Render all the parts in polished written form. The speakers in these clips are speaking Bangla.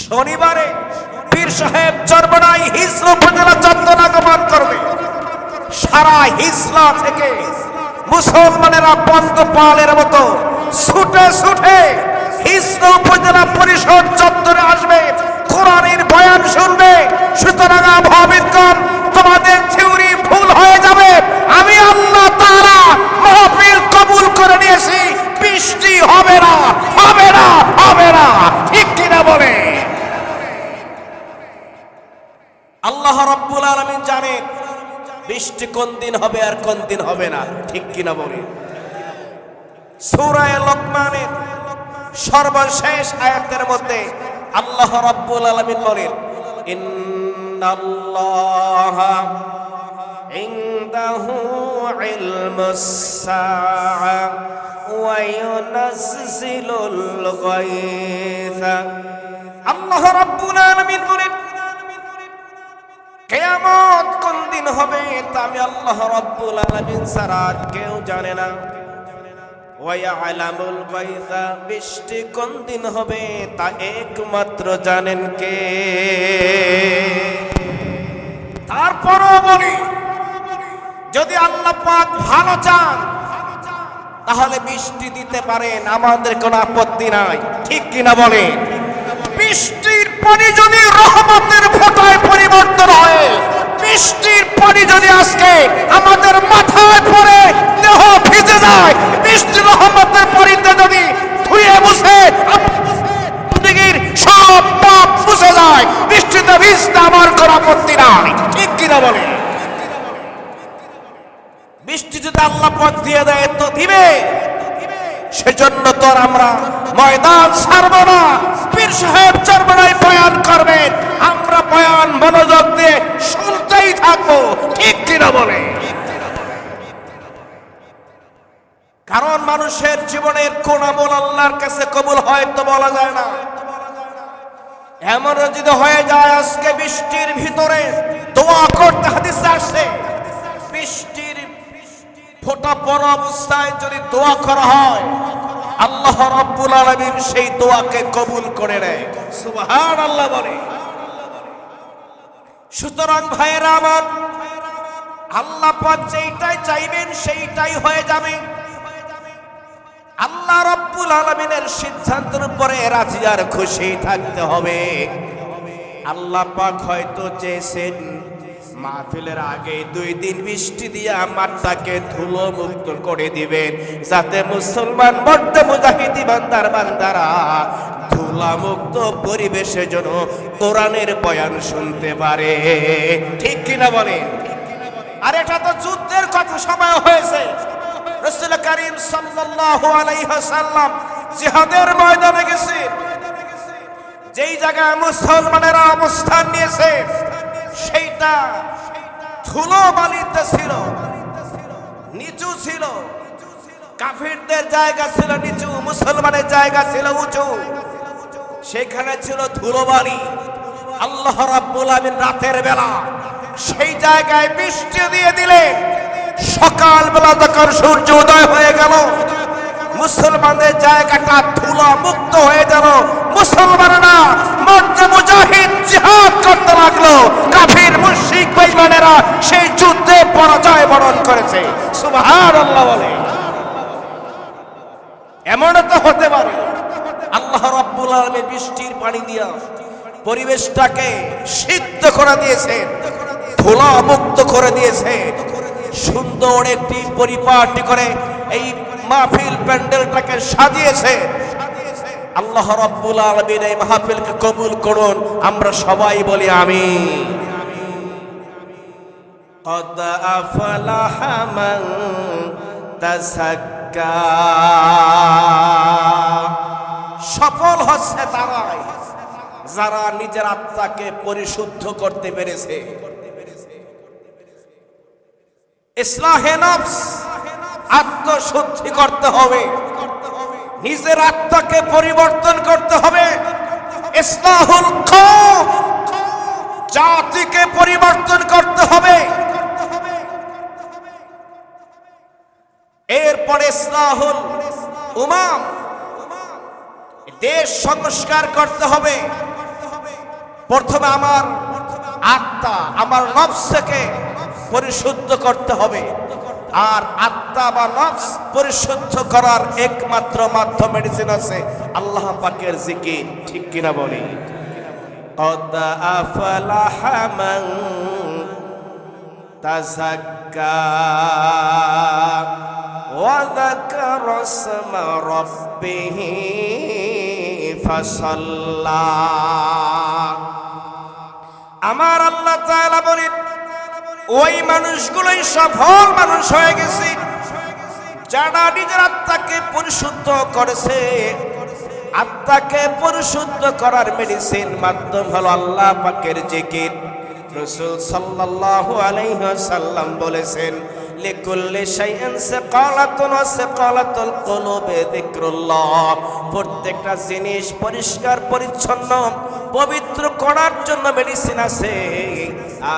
শনিবারে পীর সাহেব চরমনাই হিজলা উপজেলা চত্বর আগমন করবে। সারা হিজলা থেকে মুসলমানেরা পঙ্গপালের মতো ছুটে ছুটে হিজলা উপজেলা পরিষদ চত্বরে আসবে, কোরআনের বয়ান শুনবে। সুতরাং ভাবিতগণ, তোমাদের থিওরি ভুল হয়ে যাবে। আমি আল্লাহ তাআলা মাহফিল কবুল করে নিয়েছি, বৃষ্টি হবে না, হবে না, হবে না। ঠিক কিনা বলে? আল্লাহ রাব্বুল আলামিন জানেন বৃষ্টি কোন দিন হবে আর কোন দিন হবে না। ঠিক কিনা বলে? সূরা লোকমানের সর্বশেষ আয়াতের মধ্যে আল্লাহ রাব্বুল আলামিন বলেন, ইন্নাল্লাহা ইনদাহু ইলমুস সাআ ওয়া ইউনাজ্জিলুল গায়থা। আল্লাহ রাব্বুল আলামিন বলেন, কিয়ামত কোন দিন হবে তা আমি আল্লাহ রাব্বুল আলামিন ছাড়া কেউ জানে না। ওয়া ইয়ালামুল গায়থা, বৃষ্টি কোন দিন হবে তা একমাত্র জানেন কে? তারপরও বলি, যদি আল্লাহ পাক ভালো চান তাহলে বৃষ্টি দিতে পারেন, আমাদের কোনো আপত্তি নাই। ঠিক কিনা বলেন? বৃষ্টির পানি যদি রহমতের ফোঁটায় পরিবর্তন হয়, বৃষ্টির পানি যদি আজকে আমাদের মাথায় পড়ে দেহ ভিজে যায়, বৃষ্টি রহমতের পানিতে যদি ধুয়ে মুছে জিন্দেগির সব পাপ মুছে যায়, বৃষ্টিতে ভিজতে আমার কোনো আপত্তি নাই। ঠিক কিনা বলে? বৃষ্টি যদি আল্লাহ পাক দিয়ে দেয় তো দিবে, সেজন্য তো আমরা ময়দান ছাড়ব না। পীর সাহেব চরমনাই বয়ান করবেন, আমরা বয়ান মনোযোগ দিয়ে শুনতেই থাকবো। ঠিক কিনা বলে? কারণ মানুষের জীবনের কোন আমল আল্লাহর কাছে কবুল হয় তো বলা যায় না। এমন যদি হয়ে যায় আজকে বৃষ্টির ভিতরে দোয়া করতে হাদিসে আসছে, বৃষ্টির ফোঁটা পড়া অবস্থায় যদি দোয়া করা হয়, আল্লাহ রাব্বুল আলামিন সেই দোয়াকে কবুল করে নেয়। সুবহানাল্লাহ বলে। সুতরাং ভাইয়েরা আমার, আল্লাহ পাক যেইটাই চাইবেন সেইটাই হয়ে যাবে। আল্লাহ রাব্বুল আলামিনের সিদ্ধান্তের উপরে রাজি আর খুশি থাকতে হবে। আল্লাহ পাক হয়তো চেয়েছেন মাহফিলের আগে 2 দিন বৃষ্টি দিয়া মাঠটাকে ধুলো মুক্ত করে দিবেন, যাতে মুসলমান মর্দে মুজাহিদি বান্দারা ধুলা মুক্ত পরিবেশে যেন কোরআনের বয়ান শুনতে পারে। ঠিক কিনা বলেন? আর এটা তো যুদ্ধের কথা সময় হয়েছে। রাসূল করিম সাল্লাল্লাহু আলাইহি ওয়াসাল্লাম জিহাদের ময়দানে গেছেন, যেই জায়গায় মুসলমানেরা অবস্থান নিয়েছে সেইটা ধুলো বালিতে ছিল, নিচু ছিল। কাফিরদের জায়গা ছিল নিচু, মুসলমানের জায়গা ছিল উঁচু। সেখানে ছিল ধুলোবালি। আল্লাহ রাব্বুল আলামিন রাতের বেলা সেই জায়গায় বৃষ্টি দিয়ে দিলেন। সকালবেলা যখন সূর্য উদয় হয়ে গেল, মুসলমানদের জায়গাটা ধুলা মুক্ত হয়ে গেল। মুসলমানেরা মর্দে মুজাহিদ জিহাদ করতে লাগলো। কাফির মুশরিক বেঈমানেরা সেই যুদ্ধে পরাজয় বরণ করেছে। সুবহানাল্লাহ বলে। এমন তো হতে পারে আল্লাহ রাব্বুল আলামিন বৃষ্টির পানি দিয়া পরিবেশটাকে সিদ্ধ করে দিয়েছে, ধুলা মুক্ত করে দিয়েছে। সুন্দর একটি পরিপাটি করে এই মাহফিল প্যান্ডেলটাকে সাজিয়েছে। আল্লাহ রাব্বুল আলামিন এই মাহফিলকে কবুল করুন। আমরা সবাই বলি আমিন। قد أفلح من تزكى, সফল হচ্ছে তারাই যারা নিজের আত্মাকে পরিশুদ্ধ করতে পেরেছে। ইসলাহে নফস, আত্মশুদ্ধি করতে হবে, নিজের আত্মাকে পরিবর্তন করতে হবে। ইসলাহুল কওম, জাতিকে পরিবর্তন করতে হবে। এরপরে ইসলাহুল উমাম, দেশ সংস্কার করতে হবে। প্রথমে আমার আত্মা, আমার নফসকে পরিশুদ্ধ করতে হবে। আর আত্মা বা নফস পরিশুদ্ধ করার একমাত্র মাধ্যম মেডিসিন আছে আল্লাহ পাকের জিকির। ঠিক কিনা বলি? قد أفلح من تزكى وذكر اسم ربه فصلى। আমার আল্লাহ তাআলা বলেন ওই মানুষগুলোই সফল মানুষ হয়ে গেছে যারা নিজের আত্মাকে পরিশুদ্ধ করেছে। আত্মাকে পরিশুদ্ধ করার মেডিসিন মাধ্যম হলো আল্লাহ পাকের জিকির। রাসূল সাল্লাল্লাহু আলাইহি ওয়াসাল্লাম বলেছেন লিকুল্লি শাইইন সাকালাতুন ওয়া সাকালাতুল কুলুবি যিকরুল্লাহ। প্রত্যেকটা জিনিস পরিষ্কার পরিচ্ছন্ন পবিত্র করার জন্য মেডিসিন আছে,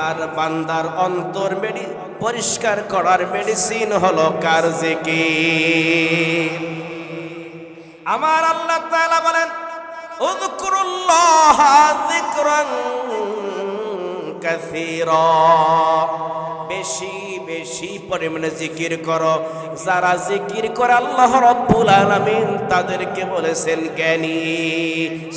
আর বান্দার অন্তর পরিষ্কার করার মেডিসিন হলো কার জিকির। আমার আল্লাহ তাআলা বলেন উযকুরুল্লাহ যিকরান কাসীরা। বেশি বেশি পরিমাণে জিকির করো। যারা জিকির করে আল্লাহ রাব্বুল আলামিন তাদেরকে বলেছেন জ্ঞানী।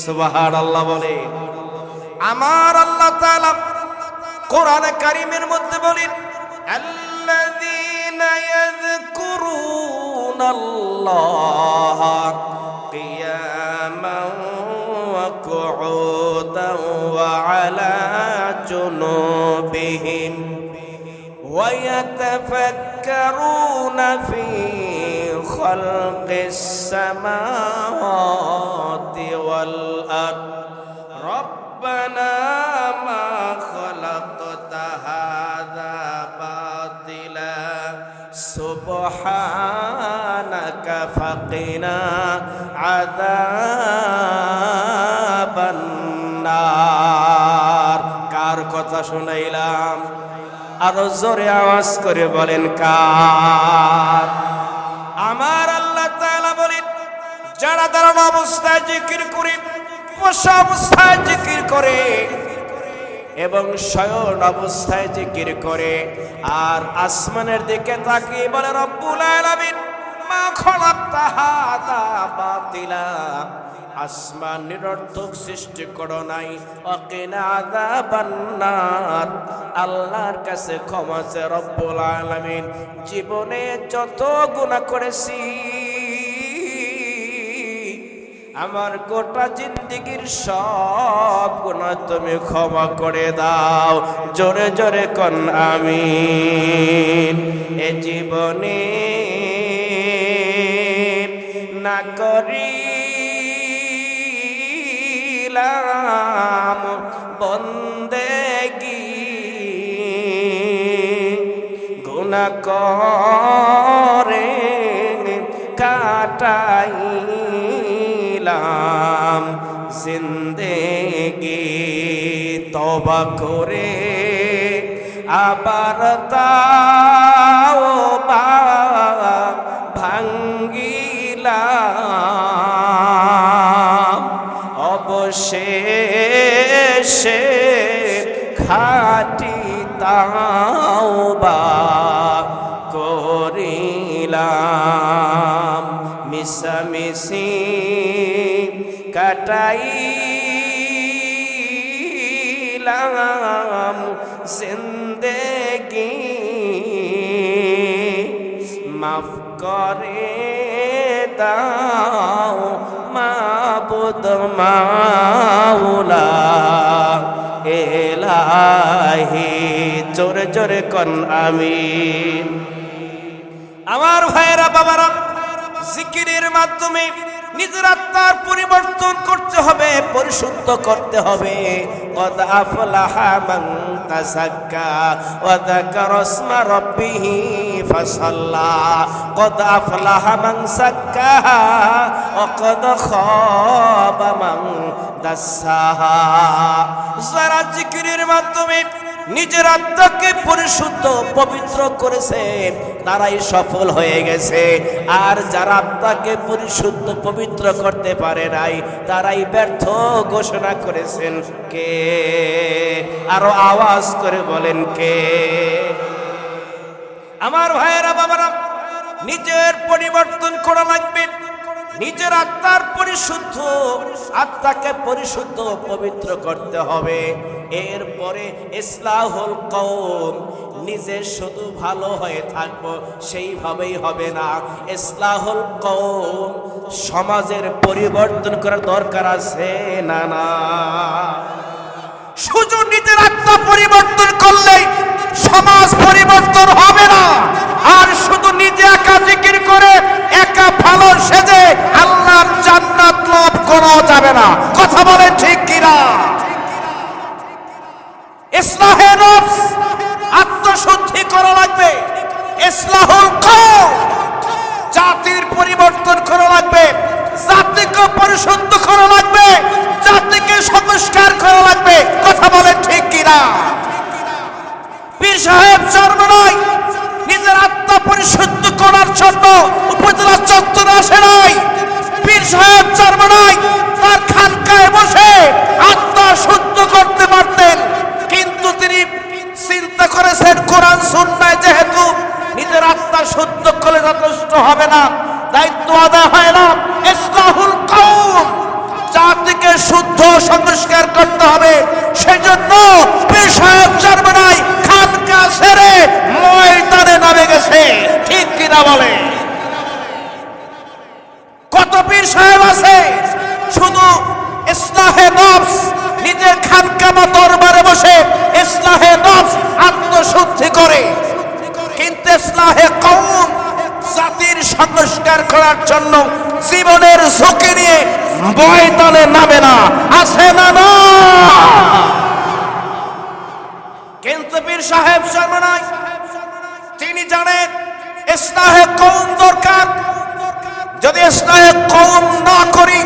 সুবহানাল্লাহ বলে। আমার আল্লাহ তাআলা কোরআনে কারীমের মধ্যে বলেন আল্লাযীনা ইয়াযকুরুনাল্লাহ কিয়ামান ওয়া কুউদান ওয়া আলা জুনুবিহিম ওয়া ইয়াতাফাক্কারুনা ফী খালকিস সামাওয়াতি ওয়াল আরদ রব্বানা মা খালাকতা হাযা বাতিলা সুবহানাকা ফাকিনা আযাবান নার। কার কথা শুনাইলাম? আরো জোরে আওয়াজ করে বলেন কার? আমার আল্লাহ তাআলা বলেন যারা দাঁড়ানো অবস্থায় জিকির করে, বসা অবস্থায় জিকির করে এবং শয়ন অবস্থায় জিকির করে আর আসমানের দিকে তাকিয়ে বলে রব্বুল আলামিন মা খালাকতা হাযা বাতিলা। আসমান নিরর্থক সৃষ্টি করো নাই। ওয়াকিনা আযাবান নার। আল্লাহর কাছে ক্ষমা চেয়ে রব্বুল আলামিন জীবনে যত গুনাহ করেছি আমার গোটা জিন্দেগীর সব গুনাহ তুমি ক্ষমা করে দাও। জোরে জোরে কোন আমিন। এ জীবনে না করিলাম বন্দেগী, গুনাহ করে কাটাইলাম জিন্দেগি। তওবা করে আবার তাওবা ভাঙ্গিলাম, অবশেষে খাঁটি তাওবা করিলাম। মিশামিশি কাটাইলাম জিন্দেগি, মাফ করে দাও মাবুদ মাওলা এলাহি। জোরে জোরে কোন আমিন। আমার ভাইয়েরা বাবারা, জিকিরের মাধ্যমে নিজের আত্মার পরিবর্তন করতে হবে, পরিশুদ্ধ করতে হবে। কদ আফলাহা মান তাযাক্কা ওয়া যাকারা ইসমা রাব্বিহি ফাসাল্লা। কদ আফলাহা মান যাক্কাহা ওয়া কদ খাবা মান দাসাহা। যারা জিকিরের মাধ্যমে নিজের আত্মাকে পরিশুদ্ধ পবিত্র করেছে তারাই সফল হয়ে গেছে, আর যারা আত্মাকে পরিশুদ্ধ পবিত্র করতে পারে নাই তারাই ব্যর্থ ঘোষণা করেছেন। কে? আরো আওয়াজ করে বলেন কে? আমার ভাইয়েরা বাবারা, নিজের পরিবর্তন করা লাগবে, নিজের আত্মার পরিশুদ্ধ, আত্মাকে পরিশুদ্ধ পবিত্র করতে হবে। এরপরে ইসলাহুল কওম, নিজে শুধু ভালো হয়ে থাকবো সেইভাবেই হবে না, ইসলাহুল কওম, সমাজের পরিবর্তন করার দরকার আছে না? না, শুধু নিজের আত্মা পরিবর্তন করলেই সমাজ পরিবর্তন হবে না। আর শুধু নিজে একা জিকির করে একা ভালো সেজে আল্লাহর জান্নাত লাভ করা যাবে না। কথা বলেন ঠিক কিনা? ইসলাহে নফস, আত্মশুদ্ধি করা লাগবে। ইসলাহুল কওম, জাতির পরিবর্তন করা লাগবে, জাতিকে পরিশুদ্ধ করা লাগবে, জাতিকে সংস্কার করা লাগবে। কথা বলেন ঠিক কিনা? পীর সাহেব জন্ম নয় নিজের আত্মা পরিশুদ্ধ করার জন্য উপজেলা চত্বরে আসে নাই। পীর সাহেব জন্ম নয় তার খানকায় বসে আত্মা শুদ্ধ করতে পারতেন, কিন্তু তিনি চিন্তা করেছেন কোরআন সুন্নাহয় যেহেতু নিজের আত্মা শুদ্ধ করলে যথেষ্ট হবে না, দায়িত্ব আদায় হয় না। ইসলাহুল কওম, জাতিকে শুদ্ধ সংস্কার করতে হবে। সেজন্য পীর সাহেব জন্ম নয় খানকা ছেড়ে ময়দানে নামে গেছে। ঠিক কিনা বলে? কত পীর সাহেব আছে শুধু ইসলাহে নফস, নিজের খানকা বা দরবারে বসে ইসলাহে নফস, আত্মশুদ্ধি করে, কিন্তু ইসলাহে কওম, জাতির সংস্কার করার জন্য জীবনের ঝুঁকি নিয়ে ময়দানে নামে না। আছে না? না। কিন্তু পীর সাহেব শর্মা নাই, তিনি জানেন ইসলাহে কওম দরকার। যদি ইসলাহে কওম না করি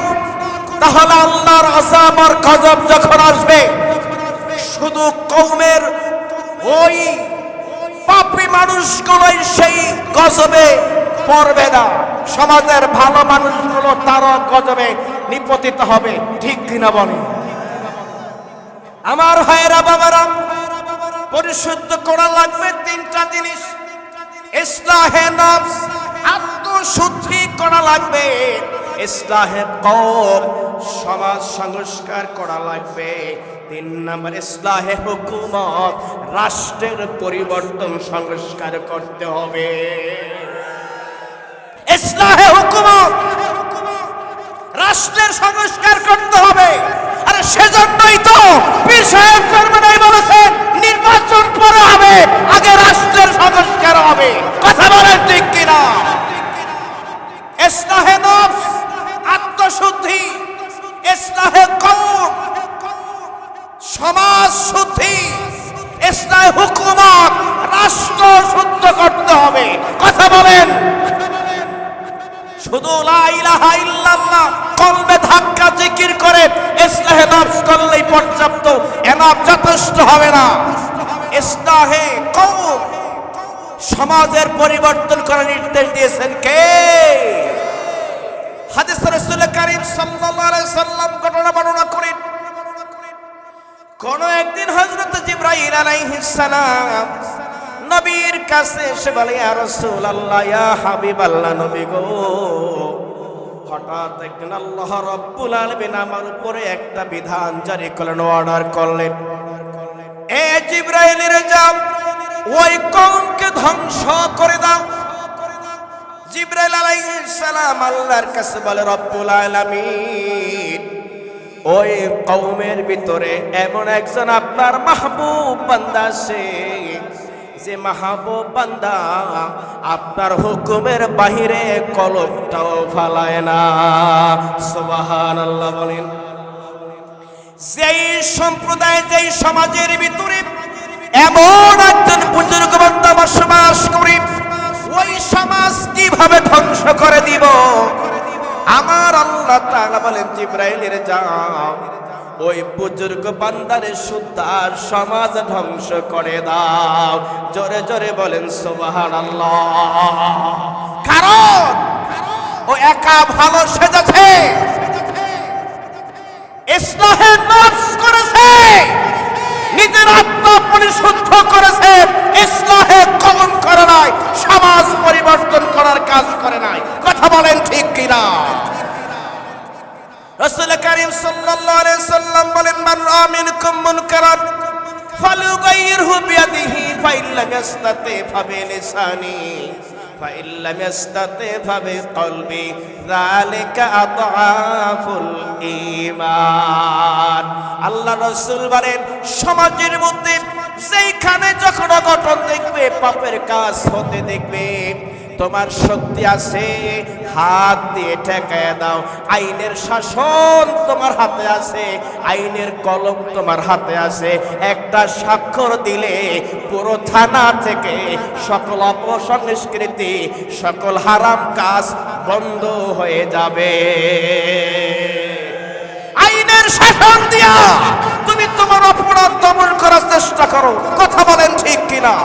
তাহলে আল্লাহর আযাব আর গজব যখন আসবে শুধু কওমের ওই পাপী মানুষগুলোই সেই গজবে পড়বে না, সমাজের ভালো মানুষগুলো তারও গজবে নিপতিত হবে। ঠিক কিনা বলে? আমার ভাইয়েরা বাবারা, পরিশুদ্ধ করা লাগবে তিনটা জিনিস। ইসলাহে নফস, আত্মশুদ্ধি করা লাগবে। ইসলাহে কওম, সমাজ সংস্কার করা লাগবে। 3 নম্বর ইসলাহে হুকুমত, রাষ্ট্রের পরিবর্তন সংস্কার করতে হবে। ইসলাহে হুকুমত, রাষ্ট্রের সংস্কার করতে হবে। আরে সেজন্যই তো পীর সাহেব ফরমানাই বলেছেন নির্বাচন পরে হবে, আগে রাষ্ট্রের সংস্কার হবে। কথা বলেন ঠিক কিনা? ইসলাহে নফস, আত্মশুদ্ধি, ইসলাহে কওম, সমাজ শুদ্ধি, ইসলাহে হুকুমত, রাষ্ট্র শুদ্ধ করতে হবে। কথা বলেন। শুধু লা ইলাহা ইল্লাল্লাহ কলবে ধাক্কা জিকির করে ইসলাহে নফস করলেই পর্যাপ্ত, এনাফ যথেষ্ট হবে না। ইসলাহে কওম, সমাজের পরিবর্তন করার নির্দেশ দিয়েছেন কে? হাদিস রাসূল কারীম সাল্লাল্লাহু আলাইহি সাল্লাম ঘটনা বর্ণনা করেন, কোন একদিন হযরত জিবরাইল আলাইহিস সালাম নবীর কাছে এসে বলে, ইয়া রাসূলুল্লাহ, ইয়া হাবিবাল্লাহ, নবী গো, হঠাৎ একদিন আল্লাহ রাব্বুল আলামিন আমার উপরে একটা বিধান জারি করলেন, অর্ডার করলেন, এ জিবরাইলের যাও ওই কওমকে ধ্বংস করে দাও। জিবরাইল আলাইহিস সালাম আল্লাহর কাছে বলে, রব্বুল আলামিন, ওই কওমের ভিতরে এমন একজন আপনার মাহবুব বান্দা আছে যে মাহবুব বান্দা আপনার হুকুমের বাহিরে কলমটাও ফালায় না। সুবহানাল্লাহ বলেন। যেই সম্প্রদায়, যেই সমাজের ভিতরে এমন একজন বুজুর্গ বান্দা বসবাস করে, ওই সমাজ কিভাবে ধ্বংস করে দিব? আমার আল্লাহ তাআলা বলেন, জিবরাইলের যাও ওই বুজুর্গ বান্দারে সুদ্ধার সমাজ ধ্বংস করে দাও। জোরে জোরে বলেন সুবহানাল্লাহ। কারণ ও একা ভালো সেজেছে, ইসলাহে নফস করেছে, নিজের আত্মা পরিশুদ্ধ করেছে, ইসলাহে কবুল করে নাই, সমাজ পরিবর্তন করার কাজ করে নাই। কথা বলেন ঠিক কিনা? রাসূল কারীম সাল্লাল্লাহু আলাইহি সাল্লাম বলেন, মান রাআ মিনকুম মুনকারান ফালইউগাইয়িরহু বিয়াদিহি ফাইন লাম ইসতাতি ফাবিলিসানি ফাইন লাম ইসতাতি ফাবিকলবি যালিকা আদআফুল ঈমান। আল্লাহ রাসূল বলেন, সমাজের মধ্যে যেখানে যখন অঘটন দেখবে, পাপের কাজ হতে দেখবে, তোমার শক্তি আছে, হাত দিয়ে ঠেকায় দাও। আইনের শাসন তোমার হাতে আছে, আইনের কলম তোমার হাতে আছে। একটা স্বাক্ষর দিলে পুরো থানা থেকে সকল অপসংস্কৃতি, সকল হারাম কাজ বন্ধ হয়ে যাবে। আইনের শাসন দিয়া তুমি তোমার অপরাধ দমন করার চেষ্টা করো। কথা বলেন ঠিক কিনা?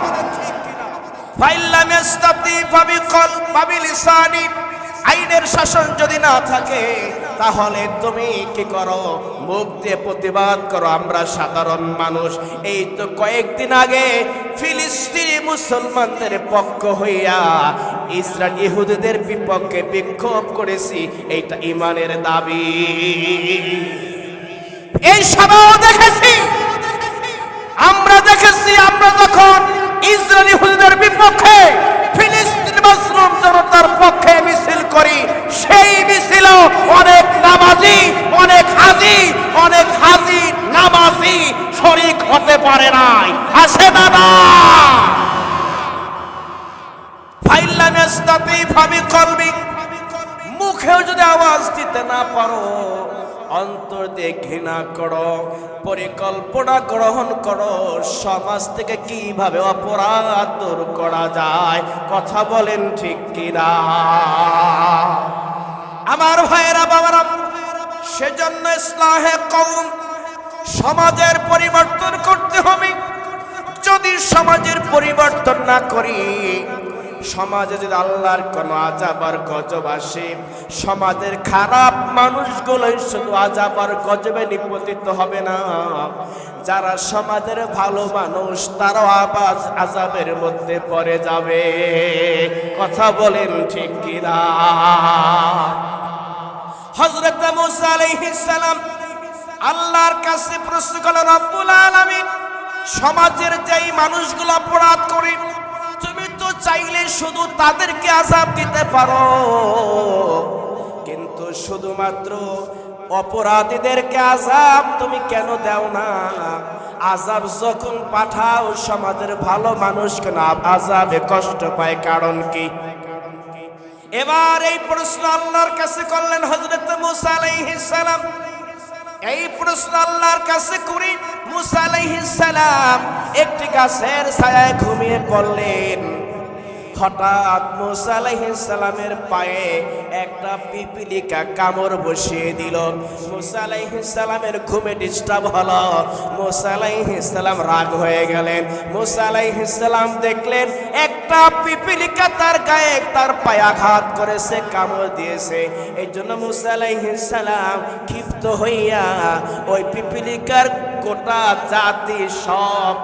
আইনের শাসন যদি না থাকে, তাহলে তুমি কি করো? মুখ দিয়ে প্রতিবাদ করো। আমরা সাধারণ মানুষ, এই তো কয়েকদিন আগে ফিলিস্তিনি মুসলমানদের পক্ষ হইয়া ইসরায়েল ইহুদিদের বিপক্ষে বিক্ষোভ করেছি। এইটা ঈমানের দাবি। এই সভাও দেখেছি, আমরা দেখেছি, আমরা যখন ইসরায়েল ইহুদিদের বিপক্ষে, ফিলিস্তিন মুসলিম জনতার পক্ষে মিছিল করি, সেই মিছিলও অনেক নামাজি, অনেক হাজি নামাজি শরীক হতে পারে নাই। আছে না? না। ফাইল্লাম ইসতাতি ফাবিকলবি, মুখেও যদি আওয়াজ দিতে না পারো, অন্তর দিয়ে ঘৃণা করো, পরিকল্পনা গ্রহণ করো সমাজ থেকে কিভাবে অপরাধ দূর করা যায়। কথা বলেন ঠিক কিনা? আমার ভাইয়েরা, বাবারা, সেজন্য ইসলাহে কওম, সমাজের পরিবর্তন করতে হবে। যদি সমাজের পরিবর্তন না করি, সমাজে যদি আল্লাহর কোন আযাব আর গজব আসে, সমাজের খারাপ মানুষগুলোই শুধু আযাব আর গজবে নিপতিত হবে না, যারা সমাজের ভালো মানুষ তারাও আবার আযাবের মধ্যে পড়ে যাবে। কথা বলেন ঠিক কিনা? হযরত মুসা আলাইহিস সালাম আল্লাহর কাছে প্রশ্ন করলেন, রব্বুল আলামিন, সমাজের যেই মানুষগুলো অপরাধ করে, তুমি তো চাইলে শুধু তাদেরকে আযাব দিতে পারো, কিন্তু শুধুমাত্র অপরাধীদেরকে আযাব তুমি কেন দাও না? আযাব যখন পাঠাও, সমাজের ভালো মানুষ কেন আযাবে কষ্ট পায়? কারণ কি? এবার এই প্রশ্ন আল্লাহর কাছে করলেন হযরত মুসা আলাইহিস সালাম। এই প্রশ্ন আল্লাহর কাছে করি, মুসা আলাইহিস সালাম একটি গাছের ছায়ায় ঘুমিয়ে পড়লেন। হঠাৎ মুসা আলাইহিস সালামের পায়ে একটা পিপিলিকা কামড় বসিয়ে দিল। মুসা আলাইহিস সালামের ঘুমে ডিস্টার্ব হলো। মুসা আলাইহিস সালাম রাগ হয়ে গেলেন। মুসা আলাইহিস সালাম দেখলেন একটা পিপিলিকা তার গায়ে, তার পায়ে আঘাত করেছে, কামড় দিয়েছে। এই জন্য মুসা আলাইহিস সালাম ক্ষিপ্ত হইয়া ওই পিপিলিকার গোটা জাতি সব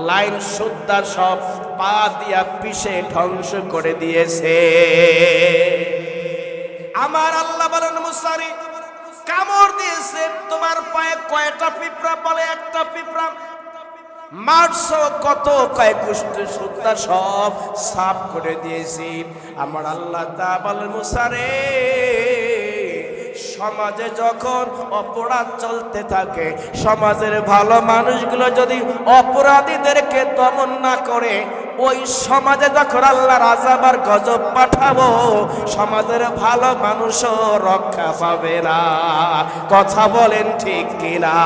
লাইন সুদ্ধা সব পা দিয়া পিষে ধ্বংস করে দিয়েছে। আমার আল্লাহ বলেন, মুসারে কামড় দিয়েছে তোমার পায়ে কয়টা পিঁপড়া? বলে একটা পিঁপড়া। মারছো কত? কয় কুষ্ঠ সুদ্ধা সব সাফ করে দিয়েছি। আমার আল্লাহ তা বলেন, মুসারে সমাজে যখন অপরাধ চলতে থাকে, সমাজের ভালো মানুষগুলো যদি অপরাধীদেরকে দমন না করে, ওই সমাজে যখন আল্লাহর আযাব আর গজব পাঠাবো, সমাজের ভালো মানুষও রক্ষা পাবে না। কথা বলেন ঠিক কিনা?